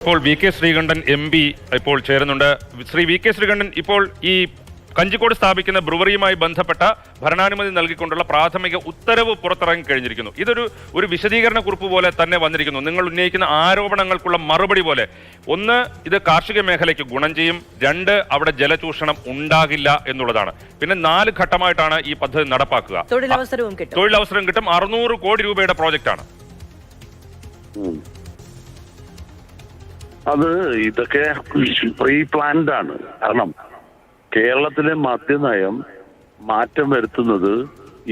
ഇപ്പോൾ V K Sreekandan MP ഇപ്പോൾ ചേരുന്നുണ്ട്. ശ്രീ വി കെ ശ്രീകണ്ഠൻ, ഇപ്പോൾ ഈ കഞ്ചിക്കോട് സ്ഥാപിക്കുന്ന ബ്രുവറിയുമായി ബന്ധപ്പെട്ട ഭരണാനുമതി നൽകിക്കൊണ്ടുള്ള പ്രാഥമിക ഉത്തരവ് പുറത്തിറങ്ങി കഴിഞ്ഞിരിക്കുന്നു. ഇതൊരു വിശദീകരണ കുറിപ്പ് പോലെ തന്നെ വന്നിരിക്കുന്നു. നിങ്ങൾ ഉന്നയിക്കുന്ന ആരോപണങ്ങൾക്കുള്ള മറുപടി പോലെ. ഒന്ന്, ഇത് കാർഷിക മേഖലയ്ക്ക് ഗുണം ചെയ്യും. രണ്ട്, അവിടെ ജലചൂഷണം ഉണ്ടാകില്ല എന്നുള്ളതാണ്. പിന്നെ 4 ഘട്ടമായിട്ടാണ് ഈ പദ്ധതി നടപ്പാക്കുക. തൊഴിലവസരം കിട്ടും. 600 കോടി രൂപയുടെ പ്രോജക്റ്റാണ്. അത് ഇതൊക്കെ പ്രീ പ്ലാൻഡ് ആണ്. കാരണം കേരളത്തിലെ മദ്യനയം മാറ്റം വരുത്തുന്നത്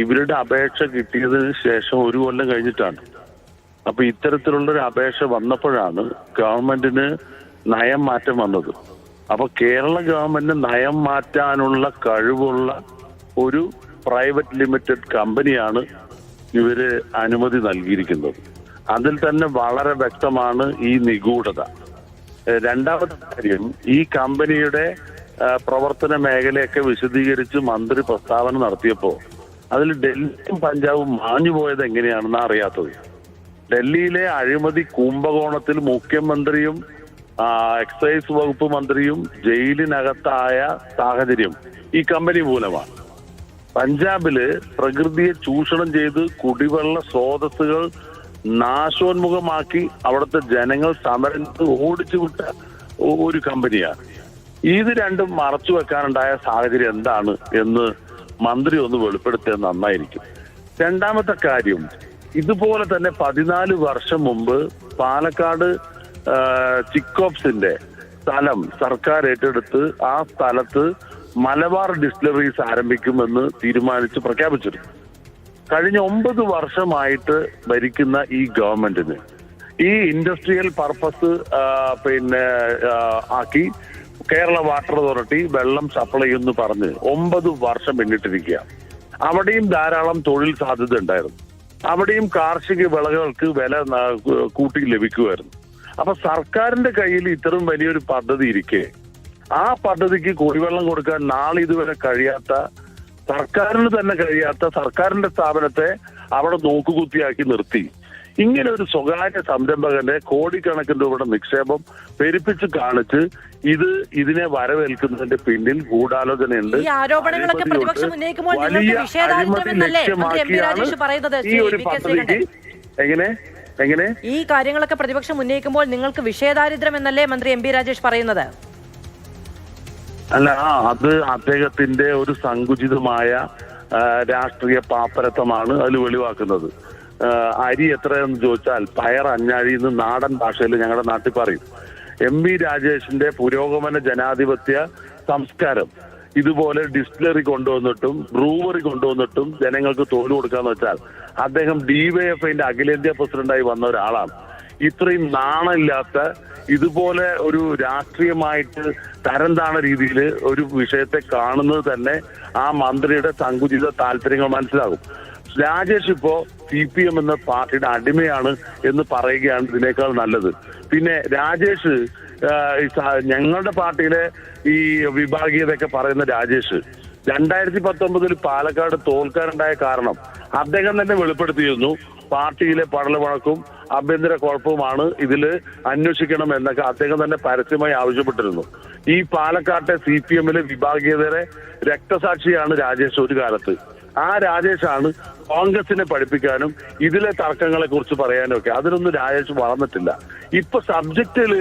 ഇവരുടെ അപേക്ഷ കിട്ടിയതിന് ശേഷം 1 കൊല്ലം കഴിഞ്ഞിട്ടാണ്. അപ്പൊ ഇത്തരത്തിലുള്ളൊരു അപേക്ഷ വന്നപ്പോഴാണ് ഗവൺമെന്റിന് നയം മാറ്റം വന്നത്. അപ്പൊ കേരള ഗവൺമെന്റിന് നയം മാറ്റാനുള്ള കഴിവുള്ള ഒരു പ്രൈവറ്റ് ലിമിറ്റഡ് കമ്പനിയാണ് ഇവര് അനുമതി നൽകിയിരിക്കുന്നത്. അതിൽ തന്നെ വളരെ വ്യക്തമാണ് ഈ നിഗൂഢത. രണ്ടാമത്തെ കാര്യം, ഈ കമ്പനിയുടെ പ്രവർത്തന മേഖലയൊക്കെ വിശദീകരിച്ച് മന്ത്രി പ്രസ്താവന നടത്തിയപ്പോൾ അതിൽ ഡൽഹിയും പഞ്ചാബും മാഞ്ഞു പോയത് എങ്ങനെയാണെന്ന് അറിയാത്തത്. ഡൽഹിയിലെ അഴിമതി കുംഭകോണത്തിൽ മുഖ്യമന്ത്രിയും എക്സൈസ് വകുപ്പ് മന്ത്രിയും ജയിലിനകത്തായ സാഹചര്യം ഈ കമ്പനി മൂലമാണ്. പഞ്ചാബില് പ്രകൃതിയെ ചൂഷണം ചെയ്ത് കുടിവെള്ള സ്രോതസ്സുകൾ നാശോന്മുഖമാക്കി അവിടുത്തെ ജനങ്ങൾ സമരം ഓടിച്ചു വിട്ട ഒരു കമ്പനിയാണ്. ഇത് രണ്ടും മറച്ചു വെക്കാനുണ്ടായ സാഹചര്യം എന്താണ് എന്ന് മന്ത്രി ഒന്ന് വെളിപ്പെടുത്തിയത് നന്നായിരിക്കും. രണ്ടാമത്തെ കാര്യം, ഇതുപോലെ തന്നെ 14 വർഷം മുമ്പ് പാലക്കാട് ചിക്കോപ്സിന്റെ സ്ഥലം സർക്കാർ ഏറ്റെടുത്ത് ആ സ്ഥലത്ത് മലബാർ ഡിസ്റ്റിലറീസ് ആരംഭിക്കുമെന്ന് തീരുമാനിച്ച് പ്രഖ്യാപിച്ചിരുന്നു. കഴിഞ്ഞ 9 വർഷമായിട്ട് ഭരിക്കുന്ന ഈ ഗവൺമെന്റിന് ഈ ഇൻഡസ്ട്രിയൽ പർപ്പസ് ആക്കി കേരള വാട്ടർ അതോറിറ്റി വെള്ളം സപ്ലൈ എന്ന് പറഞ്ഞ് 9 വർഷം പിന്നിട്ടിരിക്കുക. അവിടെയും ധാരാളം തൊഴിൽ സാധ്യത ഉണ്ടായിരുന്നു. അവിടെയും കാർഷിക വിളകൾക്ക് വില കൂട്ടി ലഭിക്കുമായിരുന്നു. അപ്പൊ സർക്കാരിന്റെ കയ്യിൽ ഇത്രയും വലിയൊരു പദ്ധതി ഇരിക്കെ ആ പദ്ധതിക്ക് കുടിവെള്ളം കൊടുക്കാൻ നാളെ ഇതുവരെ കഴിയാത്ത, സർക്കാരിന് തന്നെ കഴിയാത്ത സർക്കാരിന്റെ സ്ഥാപനത്തെ അവിടെ നോക്കുകുത്തിയാക്കി നിർത്തി ഇങ്ങനെ ഒരു സ്വകാര്യ സംരംഭകന്റെ കോടിക്കണക്കിന് രൂപയുടെ നിക്ഷേപം പെരുപ്പിച്ച് കാണിച്ച് ഇതിനെ വരവേൽക്കുന്നതിന്റെ പിന്നിൽ ഗൂഢാലോചനയുണ്ട്. വലിയ അഴിമതി ലക്ഷ്യമാക്കിയാണ് ഈ ഒരു പദ്ധതിക്ക്. എങ്ങനെ ഈ കാര്യങ്ങളൊക്കെ പ്രതിപക്ഷം ഉന്നയിക്കുമ്പോൾ നിങ്ങൾക്ക് വിഷയദാരിദ്ര്യം എന്നല്ലേ മന്ത്രി MP രാജേഷ് പറയുന്നത്? അല്ല, അത് അദ്ദേഹത്തിന്റെ ഒരു സങ്കുചിതമായ രാഷ്ട്രീയ പാപ്പരത്വമാണ് അതിൽ വെളിവാക്കുന്നത്. അരി എത്രയെന്ന് ചോദിച്ചാൽ പയർ അഞ്ഞാഴിന്ന് നാടൻ ഭാഷയിൽ ഞങ്ങളുടെ നാട്ടിൽ പറയും. MP രാജേഷിന്റെ പുരോഗമന ജനാധിപത്യ സംസ്കാരം ഇതുപോലെ ഡിസ്റ്റിലറി കൊണ്ടുവന്നിട്ടും ബ്രൂവറി കൊണ്ടുവന്നിട്ടും ജനങ്ങൾക്ക് തൊഴിൽ കൊടുക്കാന്ന് വെച്ചാൽ അദ്ദേഹം DYFIന്റെ അഖിലേന്ത്യാ പ്രസിഡന്റായി വന്ന ഒരാളാണ്. ഇത്രയും നാണമില്ലാത്ത, ഇതുപോലെ ഒരു രാഷ്ട്രീയമായിട്ട് തരം താണ രീതിയിൽ ഒരു വിഷയത്തെ കാണുന്നത് തന്നെ ആ മന്ത്രിയുടെ സങ്കുചിത താല്പര്യങ്ങൾ മനസ്സിലാകും. രാജേഷ് ഇപ്പോ CPM എന്ന പാർട്ടിയുടെ അടിമയാണ് എന്ന് പറയുകയാണ് ഇതിനേക്കാൾ നല്ലത്. പിന്നെ രാജേഷ് ഞങ്ങളുടെ പാർട്ടിയിലെ ഈ വിഭാഗീയതയൊക്കെ പറയുന്ന രാജേഷ് 2019 പാലക്കാട് തോൽക്കാനുണ്ടായ കാരണം അദ്ദേഹം തന്നെ വെളിപ്പെടുത്തിയിരുന്നു. പാർട്ടിയിലെ പടലവണക്കും ആഭ്യന്തര കുഴപ്പവുമാണ്, ഇതില് അന്വേഷിക്കണം എന്നൊക്കെ അദ്ദേഹം തന്നെ പരസ്യമായി ആവശ്യപ്പെട്ടിരുന്നു. ഈ പാലക്കാട്ടെ CPMലെ വിഭാഗീയതയുടെ രക്തസാക്ഷിയാണ് രാജേഷ് ഒരു കാലത്ത്. ആ രാജേഷാണ് കോൺഗ്രസിനെ പഠിപ്പിക്കാനും ഇതിലെ തർക്കങ്ങളെ കുറിച്ച് പറയാനും ഒക്കെ. അതിനൊന്നും രാജേഷ് വളർന്നിട്ടില്ല. ഇപ്പൊ സബ്ജക്റ്റിൽ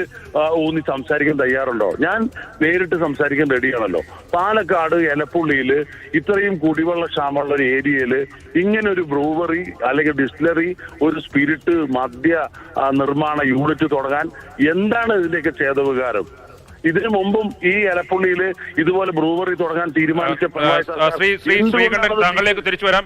ഊന്നി സംസാരിക്കാൻ തയ്യാറുണ്ടോ? ഞാൻ നേരിട്ട് സംസാരിക്കാൻ റെഡിയാണല്ലോ. പാലക്കാട് എലപ്പുള്ളിയില് ഇത്രയും കുടിവെള്ള ക്ഷാമമുള്ള ഒരു ഏരിയയില് ഇങ്ങനെ ഒരു ബ്രൂവറി അല്ലെങ്കിൽ ഡിസ്റ്റിലറി, ഒരു സ്പിരിറ്റ് മദ്യ നിർമ്മാണ യൂണിറ്റ് തുടങ്ങാൻ എന്താണ് ഇതിന്റെയൊക്കെ ചേതവികാരം? ഇതിനു മുമ്പും ഈ എലപ്പുള്ളിയില് ഇതുപോലെ ബ്രൂവറി തുടങ്ങാൻ തീരുമാനിച്ച ശ്രീ ശ്രീകണ്ഠൻ, താങ്കളിലേക്ക് തിരിച്ചു വരാം.